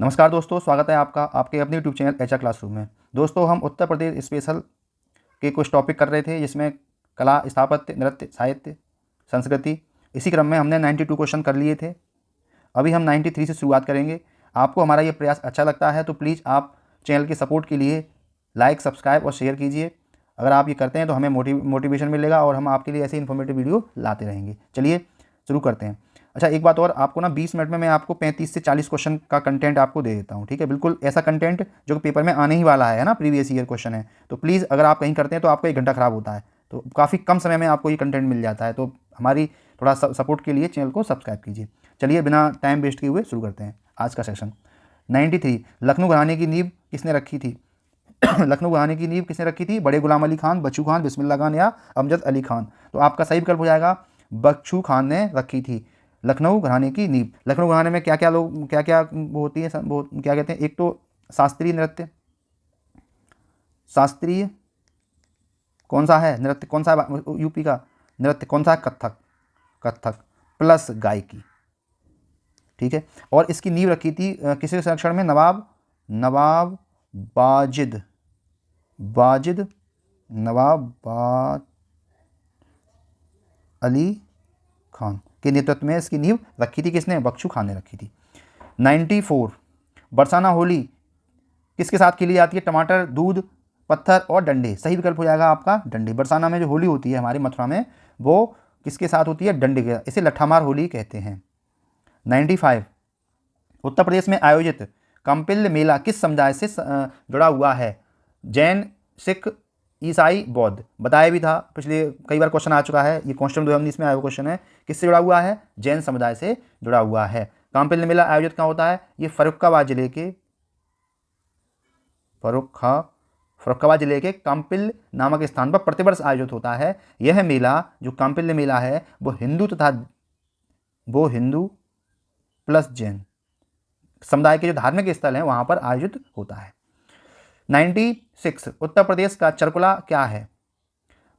नमस्कार दोस्तों, स्वागत है आपका आपके अपने यूट्यूब चैनल एचआर क्लासरूम में। दोस्तों, हम उत्तर प्रदेश स्पेशल के कुछ टॉपिक कर रहे थे, जिसमें कला, स्थापत्य, नृत्य, साहित्य, संस्कृति। इसी क्रम में हमने 92 क्वेश्चन कर लिए थे। अभी हम 93 से शुरुआत करेंगे। आपको हमारा ये प्रयास अच्छा लगता है तो प्लीज़ आप चैनल के सपोर्ट के लिए लाइक, सब्सक्राइब और शेयर कीजिए। अगर आप ये करते हैं तो हमें मोटिवेशन मिलेगा और हम आपके लिए ऐसे इन्फॉर्मेटिव वीडियो लाते रहेंगे। चलिए शुरू करते हैं। अच्छा, एक बात और, आपको ना 20 मिनट में मैं आपको 35 से 40 क्वेश्चन का कंटेंट आपको दे देता हूँ। ठीक है, बिल्कुल ऐसा कंटेंट जो पेपर में आने ही वाला है ना, प्रीवियस ईयर क्वेश्चन है। तो प्लीज़ अगर आप कहीं करते हैं तो आपका 1 घंटा ख़राब होता है, तो काफ़ी कम समय में आपको ये कंटेंट मिल जाता है। तो हमारी थोड़ा सपोर्ट के लिए चैनल को सब्सक्राइब कीजिए। चलिए बिना टाइम वेस्ट किए हुए शुरू करते हैं आज का सेशन। 93, लखनऊ घराने की नींव किसने रखी थी? लखनऊ घराने की नींव किसने रखी थी? बड़े गुलाम अली खान, बच्चू खान, बिस्मिल्लाह खान या अमजद अली खान? तो आपका सही विकल्प हो जाएगा बच्चू खान ने रखी थी लखनऊ घराने की नींव। लखनऊ घराने में क्या क्या लोग, क्या क्या वो होती है, वो क्या कहते हैं? एक तो शास्त्रीय नृत्य, शास्त्रीय कौन सा है नृत्य, कौन सा है यूपी का नृत्य, कौन सा है? कथक, कथक प्लस गायकी। ठीक है, और इसकी नींव रखी थी किसी संरक्षण में? नवाब वाजिद, नवाब अली खान के नेतृत्व में इसकी नींव रखी थी। किसने? बख्शू खान ने रखी थी। 94, बरसाना होली किसके साथ खेली जाती है? टमाटर, दूध, पत्थर और डंडे। सही विकल्प हो जाएगा आपका डंडे। बरसाना में जो होली होती है हमारी मथुरा में, वो किसके साथ होती है? डंडे के। इसे लट्ठामार होली कहते हैं। 95, उत्तर प्रदेश में आयोजित कंपिल मेला किस समुदाय से जुड़ा हुआ है? जैन, सिख, ईसाई, बौद्ध। बताया भी था, पिछले कई बार क्वेश्चन आ चुका है। ये कांस्टेबल 2019 में आया हुआ क्वेश्चन है। किससे जुड़ा हुआ है? जैन समुदाय से जुड़ा हुआ है। कंपिल मेला आयोजित कहाँ होता है? ये फर्रुखाबाद जिले के कंपिल नामक स्थान पर प्रतिवर्ष आयोजित होता है। यह मेला, जो कंपिल मेला है, वो हिंदू प्लस जैन समुदाय के जो धार्मिक स्थल हैं वहां पर आयोजित होता है। 96, उत्तर प्रदेश का चरकुला क्या है?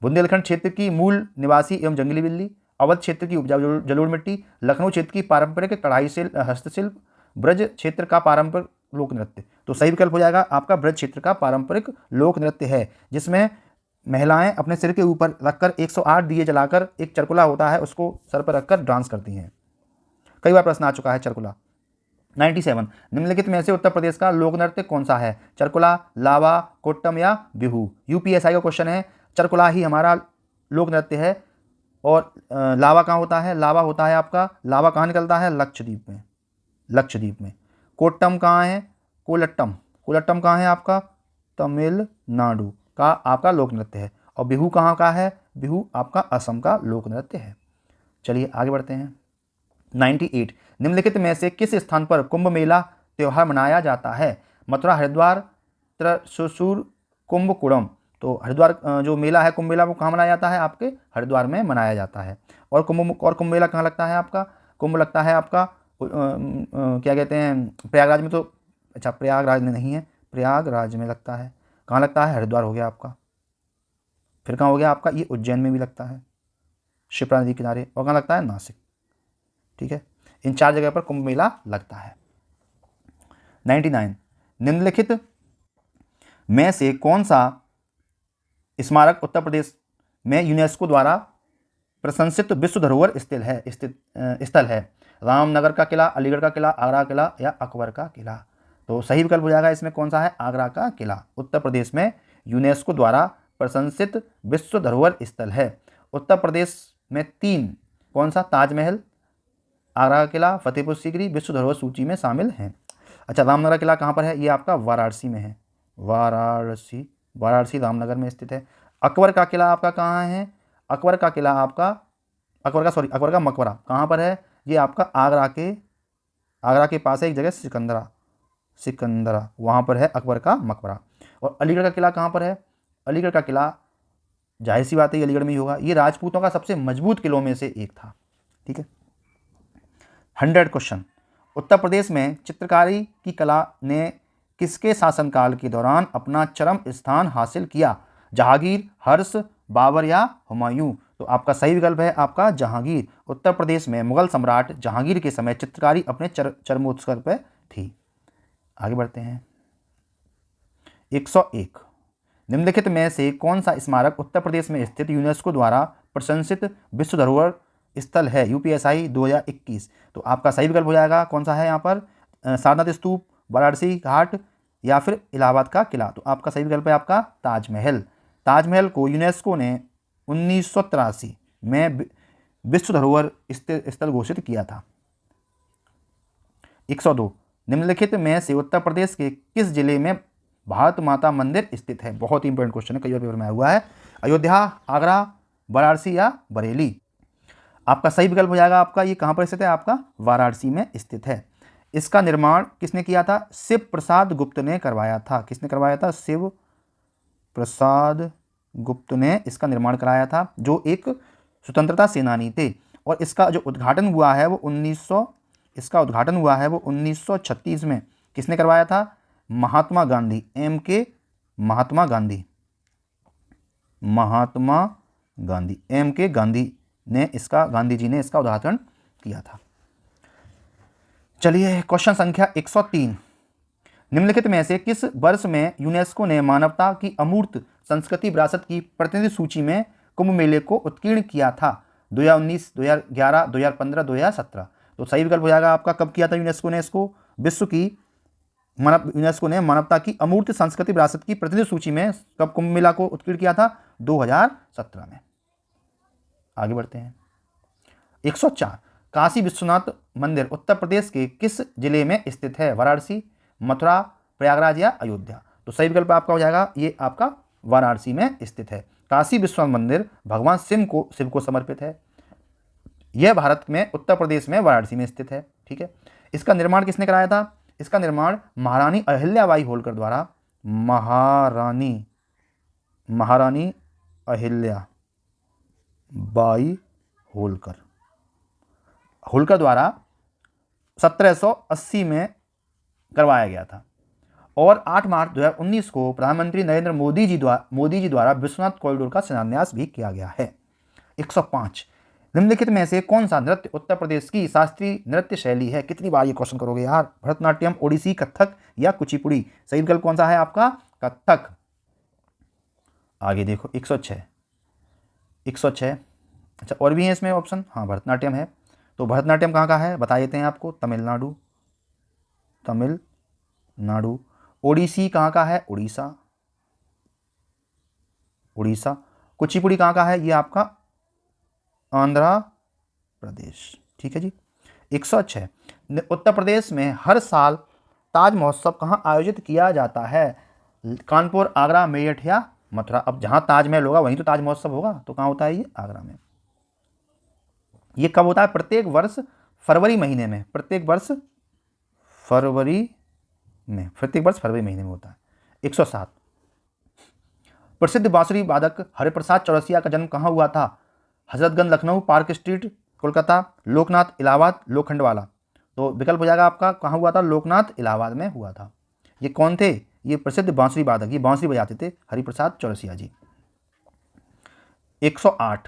बुंदेलखंड क्षेत्र की मूल निवासी एवं जंगली बिल्ली, अवध क्षेत्र की उपजाऊ जलोढ़ मिट्टी, लखनऊ क्षेत्र की पारंपरिक कढ़ाई हस्तशिल्प, ब्रज क्षेत्र का पारंपरिक लोक नृत्य। तो सही विकल्प हो जाएगा आपका ब्रज क्षेत्र का पारंपरिक लोक नृत्य है, जिसमें महिलाएं अपने सिर के ऊपर रखकर 108 दिए जलाकर, एक चरकुला होता है उसको सर पर रखकर डांस करती हैं। कई बार प्रश्न आ चुका है चरकुला। 97, निम्नलिखित में से उत्तर प्रदेश का लोक नृत्य कौन सा है? चरकुला, लावा, कोट्टम या बिहू? यूपीएसआई का क्वेश्चन है। चरकुला ही हमारा लोक नृत्य है। और लावा कहाँ होता है? लावा होता है आपका, लावा कहाँ निकलता है? लक्षद्वीप में। कोट्टम कहाँ है? कोलट्टम कहाँ है आपका? तमिलनाडु का आपका लोक नृत्य है। और बिहू कहाँ का है? बिहू आपका असम का लोक नृत्य है। चलिए आगे बढ़ते हैं। 98, निम्नलिखित में से किस स्थान पर कुंभ मेला त्योहार मनाया जाता है? मथुरा, हरिद्वार, त्रिशूर, कुंभकोणम। तो हरिद्वार जो मेला है, कुंभ मेला, वो कहाँ मनाया जाता है? आपके हरिद्वार में मनाया जाता है। और कुंभ मेला कहाँ लगता है आपका? कुंभ लगता है आपका क्या कहते हैं, प्रयागराज में। तो अच्छा, प्रयागराज में नहीं है, प्रयागराज में लगता है। कहाँ लगता है? हरिद्वार हो गया आपका। फिर कहाँ हो गया आपका? ये उज्जैन में भी लगता है, शिप्रा नदी किनारे। और कहाँ लगता है? नासिक। ठीक है, इन 4 जगह पर कुंभ मेला लगता है। 99, निम्नलिखित में से कौन सा स्मारक उत्तर प्रदेश में यूनेस्को द्वारा प्रशंसित विश्व धरोहर स्थल है? रामनगर का किला, अलीगढ़ का किला, आगरा का किला या अकबर का किला? तो सही विकल्प हो जाएगा इसमें कौन सा है? आगरा का किला उत्तर प्रदेश में यूनेस्को द्वारा प्रशंसित विश्व धरोहर स्थल है। उत्तर प्रदेश में 3 कौन सा? ताजमहल, आगरा का किला, फतेहपुर सीकरी विश्व धरोहर सूची में शामिल हैं। अच्छा, रामनगर किला कहाँ पर है? ये आपका वाराणसी में है। वाराणसी रामनगर में स्थित है। अकबर का किला आपका कहाँ है? अकबर का मकबरा कहाँ पर है? ये आपका आगरा के पास है एक जगह, सिकंदरा, वहाँ पर है अकबर का मकबरा। और अलीगढ़ का किला कहाँ पर है? अलीगढ़ का किला, जाहिर सी बात है अलीगढ़ में ही होगा। ये राजपूतों का सबसे मजबूत किलों में से एक था। ठीक है। 100 क्वेश्चन, उत्तर प्रदेश में चित्रकारी की कला ने किसके शासनकाल के दौरान अपना चरम स्थान हासिल किया? जहांगीर, हर्ष, बाबर या हुमायूं? तो आपका सही विकल्प है आपका जहांगीर। उत्तर प्रदेश में मुगल सम्राट जहांगीर के समय चित्रकारी अपने चरमोत्कर्ष पर थी। आगे बढ़ते हैं। 101 निम्नलिखित में से कौन सा स्मारक उत्तर प्रदेश में स्थित यूनेस्को द्वारा प्रशंसित विश्व धरोहर स्थल है यूपीएसआई 2021? तो आपका सही विकल्प हो जाएगा कौन सा है यहाँ पर, सारनाथ स्तूप, वाराणसी घाट या फिर इलाहाबाद का किला। तो आपका सही विकल्प है आपका ताजमहल। ताजमहल को यूनेस्को ने 1983 में विश्व धरोहर स्थल घोषित किया था। 102 निम्नलिखित में से उत्तर प्रदेश के किस जिले में भारत माता मंदिर स्थित है? बहुत ही इंपॉर्टेंट क्वेश्चन है, कई बार पेपर में आया हुआ है। अयोध्या, आगरा, वाराणसी या बरेली? आपका सही विकल्प हो जाएगा आपका, ये कहाँ पर स्थित है? आपका वाराणसी में स्थित है। इसका निर्माण किसने किया था? शिव प्रसाद गुप्त ने करवाया था। किसने करवाया था? शिव प्रसाद गुप्त ने इसका निर्माण कराया था, जो एक स्वतंत्रता सेनानी थे। और इसका जो उद्घाटन हुआ है वो 1936 में। किसने करवाया था? महात्मा गांधी, MK महात्मा गांधी, MK गांधी ने इसका, गांधी जी ने इसका उद्घाटन किया था। चलिए क्वेश्चन संख्या 103 निम्नलिखित में से किस वर्ष में यूनेस्को ने मानवता की अमूर्त संस्कृति विरासत की प्रतिनिधि सूची में कुंभ मेले को उत्कीर्ण किया था? 2019, 2011, 2015, 2017? तो सही विकल्प हो जाएगा आपका, कब किया था यूनेस्को ने इसको? यूनेस्को ने मानवता की अमूर्त संस्कृति विरासत की प्रतिनिधि सूची में कब कुंभ मेला को उत्कीर्ण किया था? 2017 में। आगे बढ़ते हैं। 104 काशी विश्वनाथ मंदिर उत्तर प्रदेश के किस जिले में स्थित है? वाराणसी, मथुरा, प्रयागराज या अयोध्या? तो सही विकल्प आपका हो जाएगा ये आपका वाराणसी में स्थित है। काशी विश्वनाथ मंदिर भगवान शिव को समर्पित है। यह भारत में उत्तर प्रदेश में वाराणसी में स्थित है। ठीक है। इसका निर्माण किसने कराया था? इसका निर्माण महारानी अहिल्याबाई होलकर द्वारा, महारानी अहिल्याबाई होलकर द्वारा 1780 में करवाया गया था। और 8 मार्च 2019 को प्रधानमंत्री नरेंद्र मोदी जी द्वारा विश्वनाथ कॉरिडोर का शिलान्यास भी किया गया है। 105 निम्नलिखित में से कौन सा नृत्य उत्तर प्रदेश की शास्त्रीय नृत्य शैली है? कितनी बार ये क्वेश्चन करोगे यार। भरतनाट्यम, ओडिसी, कथक या कुचिपुड़ी? सही विकल्प कौन सा है आपका? कथक। आगे देखो 106 अच्छा और भी है इसमें ऑप्शन। हाँ भरतनाट्यम है। तो भरतनाट्यम कहाँ का है बता देते हैं आपको, तमिलनाडु। ओडिसी कहाँ का है? उड़ीसा। कुचिपुड़ी कहाँ का है? ये आपका आंध्र प्रदेश। ठीक है जी। 106 उत्तर प्रदेश में हर साल ताज महोत्सव कहाँ आयोजित किया जाता है? कानपुर, आगरा, मेरठ या मथुरा? अब जहाँ ताजमहल होगा वहीं तो ताज महोत्सव होगा, तो कहाँ होता है ये? आगरा में। ये कब होता है? प्रत्येक वर्ष फरवरी महीने में होता है। 107 प्रसिद्ध बांसुरी वादक हरिप्रसाद चौरसिया का जन्म कहाँ हुआ था? Hazratganj, Lucknow, park street, Kolkata, Loknath, Allahabad, Lokhandwala? तो विकल्प हो जाएगा आपका, कहाँ हुआ था? लोकनाथ, इलाहाबाद में हुआ था। ये कौन थे? ये प्रसिद्ध बांसुरी वादक, ये बांसुरी बजाते थे, हरिप्रसाद चौरसिया जी। 108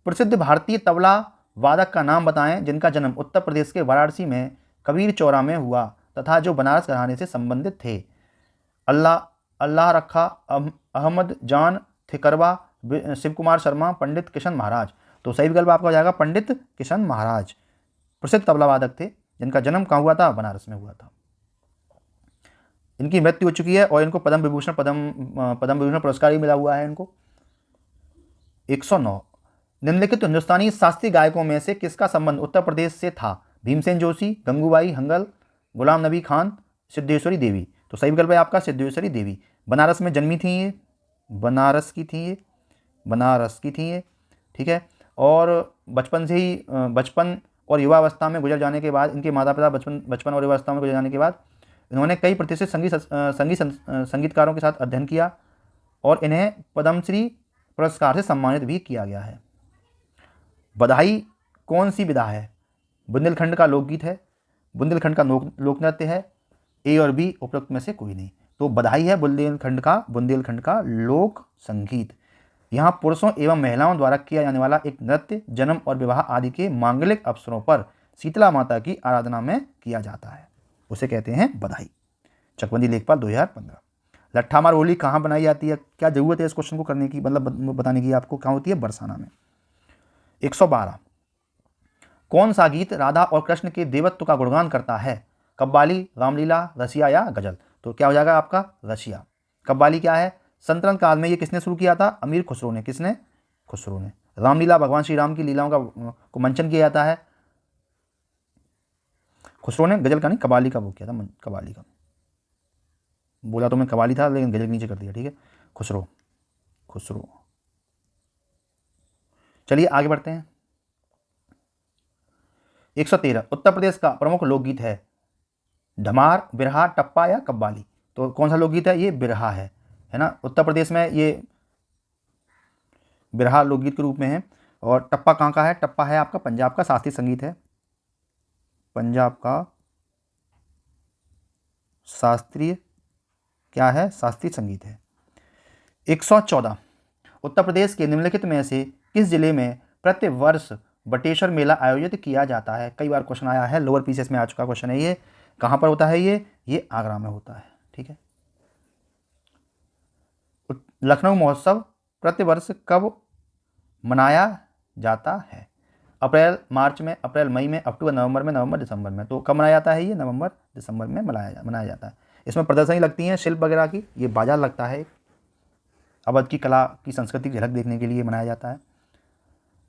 प्रसिद्ध भारतीय तबला वादक का नाम बताएं जिनका जन्म उत्तर प्रदेश के वाराणसी में कबीर चौरा में हुआ तथा जो बनारस घराने से संबंधित थे। अल्लाह रखा, अहमद जान थिकरवा, शिव कुमार शर्मा, पंडित किशन महाराज? तो सही विकल्प आपका हो जाएगा पंडित किशन महाराज। प्रसिद्ध तबला वादक थे जिनका जन्म कहाँ हुआ था? बनारस में हुआ था। इनकी मृत्यु हो चुकी है और इनको पद्म विभूषण पुरस्कार भी मिला हुआ है इनको। 109 निम्नलिखित हिंदुस्तानी शास्त्रीय गायकों में से किसका संबंध उत्तर प्रदेश से था? भीमसेन जोशी, गंगूबाई हंगल, गुलाम नबी खान, सिद्धेश्वरी देवी? तो सही विकल्प है आपका सिद्धेश्वरी देवी। बनारस में जन्मी थी ये, बनारस की थी ये। ठीक है। और बचपन और युवावस्था में गुजर जाने के बाद, इनके माता पिता बचपन और युवावस्था में गुजर जाने के बाद इन्होंने कई प्रतिष्ठित संगीतकारों के साथ अध्ययन किया और इन्हें पद्मश्री पुरस्कार से सम्मानित भी किया गया है। बधाई कौन सी विधा है? बुंदेलखंड का लोकगीत है, बुंदेलखंड का लोक नृत्य है, ए और बी उपरोक्त में से कोई नहीं। तो बधाई है बुंदेलखंड का लोक संगीत। यहाँ पुरुषों एवं महिलाओं द्वारा किया जाने वाला एक नृत्य जन्म और विवाह आदि के मांगलिक अवसरों पर शीतला माता की आराधना में किया जाता है, उसे कहते हैं बधाई। चकबंदी लेखपाल 2015। लट्ठा मार होली कहाँ बनाई जाती है, क्या जरूरत है इस क्वेश्चन को करने की, मतलब बताने की आपको, कहाँ होती है, बरसाना में। 112, कौन सा गीत राधा और कृष्ण के देवत्व का गुणगान करता है, कव्वाली, रामलीला, रसिया या गजल। तो क्या हो जाएगा आपका रसिया। कव्वाली क्या है, संतरण काल में ये किसने शुरू किया था, अमीर खुसरो ने। किसने, खुसरो ने। रामलीला भगवान श्री राम की लीलाओं को मंचन किया जाता है, खुसरो ने। गजल का नहीं, कव्वाली का वो किया था, कव्वाली का बोला तो मैं कव्वाली था लेकिन गजल नीचे कर दिया, ठीक है। खुसरो, खुसरो। चलिए आगे बढ़ते हैं। 113, उत्तर प्रदेश का प्रमुख लोकगीत है धमार, बिरहा, टप्पा या कव्वाली। तो कौन सा लोकगीत है, ये बिरहा है ना। उत्तर प्रदेश में ये बिरहा लोकगीत के रूप में है। और टप्पा कहाँ का है, टप्पा है आपका पंजाब का शास्त्रीय संगीत है, पंजाब का शास्त्रीय क्या है, शास्त्रीय संगीत है। 114, उत्तर प्रदेश के निम्नलिखित में से किस जिले में प्रति वर्ष बटेश्वर मेला आयोजित किया जाता है। कई बार क्वेश्चन आया है, लोअर पीसीएस में आ चुका क्वेश्चन है ये। कहाँ पर होता है ये आगरा में होता है, ठीक है। लखनऊ महोत्सव प्रतिवर्ष कब मनाया जाता है, अप्रैल मार्च में, अप्रैल मई में, अक्टूबर नवंबर में, नवंबर दिसंबर में। तो कब मनाया जाता है ये, नवंबर दिसंबर में मनाया जाता है। इसमें प्रदर्शनी लगती हैं शिल्प वगैरह की, ये बाजार लगता है, अवध की कला की संस्कृति की झलक देखने के लिए मनाया जाता है।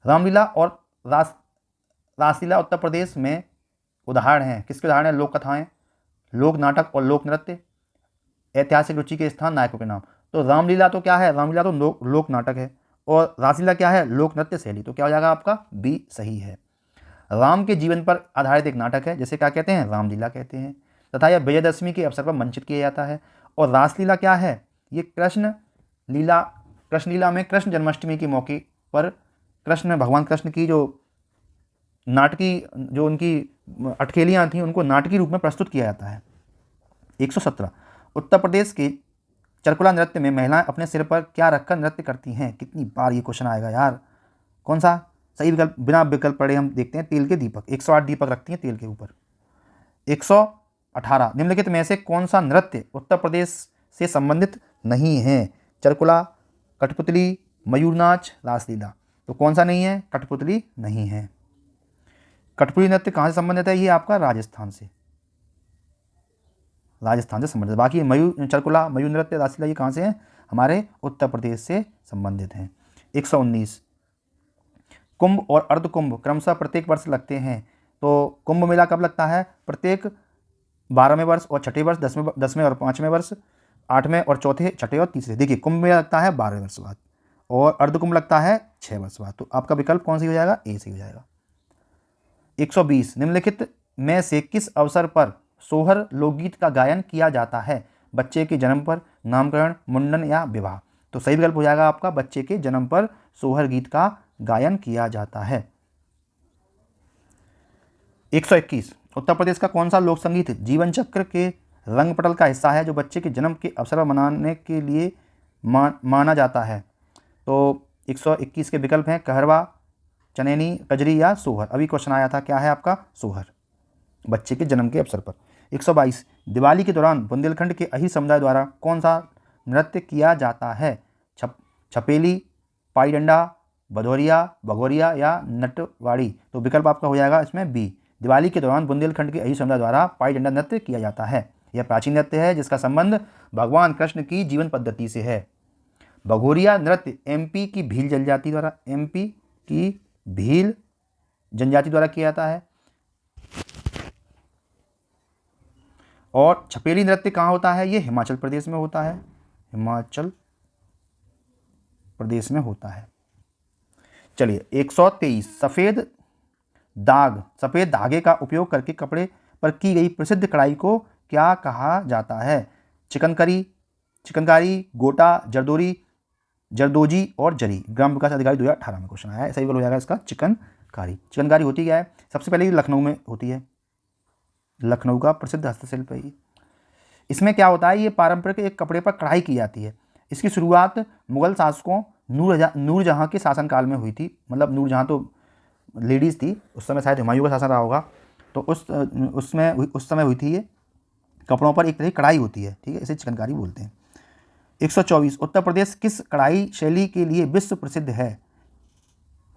रामलीला और रासलीला उत्तर प्रदेश में उदाहरण हैं, किसके उदाहरण हैं, लोक कथाएं, लोक नाटक और लोक नृत्य, ऐतिहासिक रुचि के स्थान, नायकों के नाम। तो रामलीला तो क्या है, रामलीला तो लोक नाटक है, और रासलीला क्या है, लोक नृत्य शैली। तो क्या हो जाएगा आपका बी सही है। राम के जीवन पर आधारित एक नाटक है जिसे क्या कहते हैं, रामलीला कहते हैं, तथा यह विजयदशमी के अवसर पर मंचित किया जाता है। और रासलीला क्या है, ये कृष्ण लीला में कृष्ण जन्माष्टमी के मौके पर कृष्ण, भगवान कृष्ण की जो नाटकी, जो उनकी अटखेलियाँ थीं, उनको नाटकी रूप में प्रस्तुत किया जाता है। 117, उत्तर प्रदेश के चरकुला नृत्य में महिलाएं अपने सिर पर क्या रखकर नृत्य करती हैं। कितनी बार ये क्वेश्चन आएगा यार। कौन सा सही विकल्प, बिना विकल्प पढ़े हम देखते हैं, तेल के दीपक। 108 दीपक रखती हैं तेल के ऊपर। 118, निम्नलिखित में से कौन सा नृत्य उत्तर प्रदेश से संबंधित नहीं है, चरकुला, कठपुतली, मयूर नाच, रासलीला। तो कौन सा नहीं है, कठपुतली नहीं है। कठपुतली नृत्य कहाँ से संबंधित है, ये आपका राजस्थान से संबंधित। बाकी मयूर, चरकुला, मयूर नृत्य, रासलीला ये कहाँ से हैं, हमारे उत्तर प्रदेश से संबंधित हैं। 119, कुंभ और अर्धकुंभ क्रमशः प्रत्येक वर्ष लगते हैं। तो कुंभ मेला कब लगता है, प्रत्येक 12वें वर्ष और छठे वर्ष, 10वें और 5वें वर्ष, 8वें और चौथे, छठे और तीसरे। देखिए कुंभ मेला लगता है 12वें वर्ष बाद, और अर्धकुंभ लगता है 6 वर्ष बाद। तो आपका विकल्प कौन सी हो जाएगा, ए सही हो जाएगा। 120, निम्नलिखित में से किस अवसर पर सोहर लोकगीत का गायन किया जाता है, बच्चे के जन्म पर, नामकरण, मुंडन या विवाह। तो सही विकल्प हो जाएगा आपका बच्चे के जन्म पर सोहर गीत का गायन किया जाता है। 121, उत्तर प्रदेश का कौन सा लोक संगीत जीवन चक्र के रंगपटल का हिस्सा है, जो बच्चे के जन्म के अवसर पर मनाने के लिए माना जाता है। तो 121 के विकल्प हैं कहरवा, चनैनी, कजरी या सोहर। अभी क्वेश्चन आया था, क्या है आपका सोहर, बच्चे के जन्म के अवसर पर। 122, दिवाली के दौरान बुंदेलखंड के अही समुदाय द्वारा कौन सा नृत्य किया जाता है, छपेली, पाई डंडा, भदौरिया, भगोरिया या नटवाड़ी। तो विकल्प आपका हो जाएगा इसमें बी, दिवाली के दौरान बुंदेलखंड के अही समुदाय द्वारा पाई डंडा नृत्य किया जाता है। यह प्राचीन नृत्य है जिसका संबंध भगवान कृष्ण की जीवन पद्धति से है। भगोरिया नृत्य एमपी की भील जनजाति द्वारा, एमपी की भील जनजाति द्वारा किया जाता है। और छपेली नृत्य कहाँ होता है, ये हिमाचल प्रदेश में होता है, हिमाचल प्रदेश में होता है। चलिए 123, सफ़ेद धागे का उपयोग करके कपड़े पर की गई प्रसिद्ध कढ़ाई को क्या कहा जाता है, चिकनकारी, गोटा, जरदोजी और जरी। ग्राम विकास अधिकारी 2018 में क्वेश्चन आया है, सही हो जाएगा इसका चिकनकारी होती क्या है, सबसे पहले लखनऊ में होती है, लखनऊ का प्रसिद्ध हस्तशिल्प है ये। इसमें क्या होता है, ये पारंपरिक एक कपड़े पर कढ़ाई की जाती है। इसकी शुरुआत मुगल शासकों नूरजहाँ के शासनकाल में हुई थी। मतलब नूरजहाँ तो लेडीज़ थी उस समय, शायद हुमायूं का शासन रहा होगा, तो उस समय हुई थी ये। कपड़ों पर एक तरह की कढ़ाई होती है, ठीक है, इसे चिकनकारी बोलते हैं। 124 उत्तर प्रदेश किस कढ़ाई शैली के लिए विश्व प्रसिद्ध है?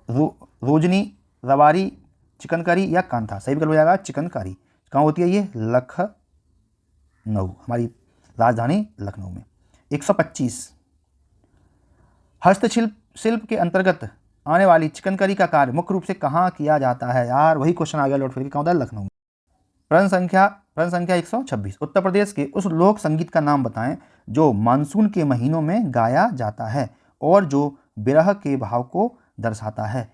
रोजनी, रवारी, चिकनकारी या कांथा? सही विकल्प हो जाएगा चिकनकारी। कहाँ होती है ये? लखनऊ, हमारी राजधानी लखनऊ में। 125 हस्तशिल्प शिल्प के अंतर्गत आने वाली चिकनकारी का कार्य मुख्य रूप से कहाँ किया जाता है? यार वही क्वेश्चन आ गया लौट फिर के, कहाँ होता है? लखनऊ में। प्रश्न संख्या 126 उत्तर प्रदेश के उस लोक संगीत का नाम बताएं जो मानसून के महीनों में गाया जाता है और जो विरह के भाव को दर्शाता है।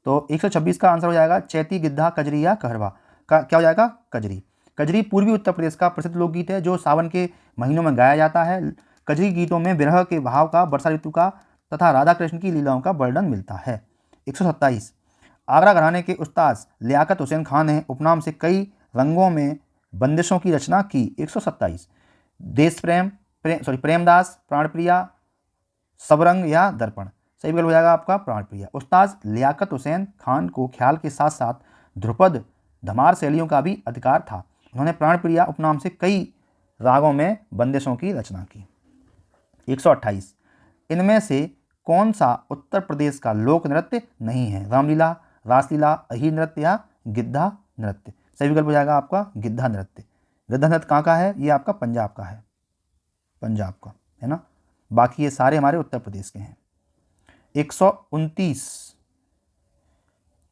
तो 126 का आंसर हो जाएगा चैती, गिद्धा, कजरी या कहरवा। का क्या हो जाएगा? कजरी। कजरी पूर्वी उत्तर प्रदेश का प्रसिद्ध लोकगीत है जो सावन के महीनों में गाया जाता है। कजरी गीतों में विरह के भाव का, वर्षा ऋतु का तथा राधा कृष्ण की लीलाओं का वर्णन मिलता है। 127 आगरा घराने के उस्ताद लियाकत हुसैन खान ने उपनाम से कई रंगों में बंदिशों की रचना की। 127 देश प्रेम, प्रेमदास, प्राणप्रिया, सबरंग या दर्पण? सही विकल्प हो जाएगा आपका प्राणप्रिया। उस्ताद लियाकत हुसैन खान को ख्याल के साथ साथ ध्रुपद, धमार शैलियों का भी अधिकार था। उन्होंने प्राणप्रिया उपनाम से कई रागों में बंदिशों की रचना की। 128 इनमें से कौन सा उत्तर प्रदेश का लोक नृत्य नहीं है? रामलीला, रासलीला, अहीर नृत्य या गिद्धा नृत्य? सही विकल्प हो जाएगा आपका गिद्धा नृत्य। गिद्धा नृत्य कहाँ का है? ये आपका पंजाब का है, पंजाब का है ना। बाकी ये सारे हमारे उत्तर प्रदेश के हैं। 129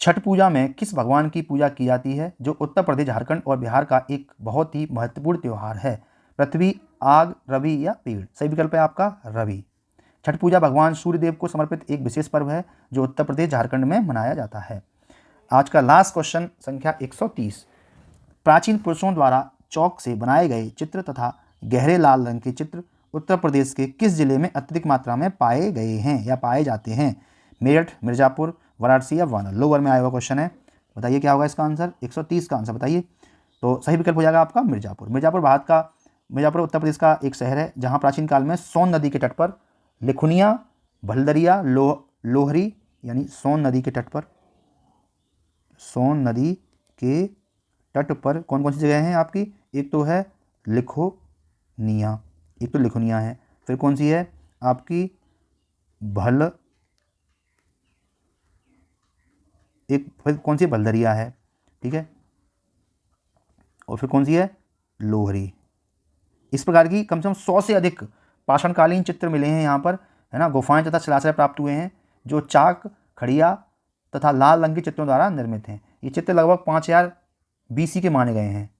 छठ पूजा में किस भगवान की पूजा की जाती है जो उत्तर प्रदेश, झारखंड और बिहार का एक बहुत ही महत्वपूर्ण त्यौहार है? पृथ्वी, आग, रवि या पेड़? सही विकल्प है आपका रवि। छठ पूजा भगवान सूर्यदेव को समर्पित एक विशेष पर्व है जो उत्तर प्रदेश, झारखंड में मनाया जाता है। आज का लास्ट क्वेश्चन संख्या 130 प्राचीन पुरुषों द्वारा चौक से बनाए गए चित्र तथा गहरे लाल रंग के चित्र उत्तर प्रदेश के किस जिले में अत्यधिक मात्रा में पाए गए हैं या पाए जाते हैं? मेरठ, मिर्जापुर, वाराणसी या वानर? लोअर में आया हुआ क्वेश्चन है, बताइए क्या होगा इसका आंसर? 130 का आंसर बताइए। तो सही विकल्प हो जाएगा आपका मिर्जापुर। मिर्जापुर उत्तर प्रदेश का एक शहर है जहाँ प्राचीन काल में सोन नदी के तट पर लिखुनिया, भलदरिया, लोहरी यानी सोन नदी के तट पर, सोन नदी के तट पर कौन कौन सी जगह हैं आपकी? एक तो है लिखुनिया, एक तो लिखुनिया है, फिर कौन सी है आपकी? फिर कौन सी? भलदरिया है, ठीक है, और फिर कौन सी है? लोहरी। इस प्रकार की कम से कम 100 से अधिक पाषाणकालीन चित्र मिले हैं यहाँ पर, है ना। गुफाएं तथा शिलाश्रय प्राप्त हुए हैं जो चाक, खड़िया तथा लाल रंग के चित्रों द्वारा निर्मित हैं। ये चित्र लगभग 5000 BC के माने गए हैं,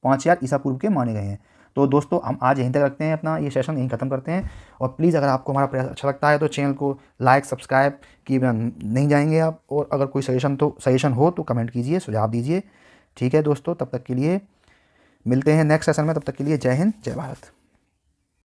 5000 ईसा पूर्व के माने गए हैं। तो दोस्तों हम आज यहीं तक रखते हैं, अपना ये सेशन यहीं खत्म करते हैं। और प्लीज़ अगर आपको हमारा प्रयास अच्छा लगता है तो चैनल को लाइक, सब्सक्राइब किए बिना नहीं जाएंगे आप। और अगर कोई सजेशन हो तो कमेंट कीजिए, सुझाव दीजिए। ठीक है दोस्तों, तब तक के लिए मिलते हैं नेक्स्ट सेशन में। तब तक के लिए जय हिंद, जय भारत।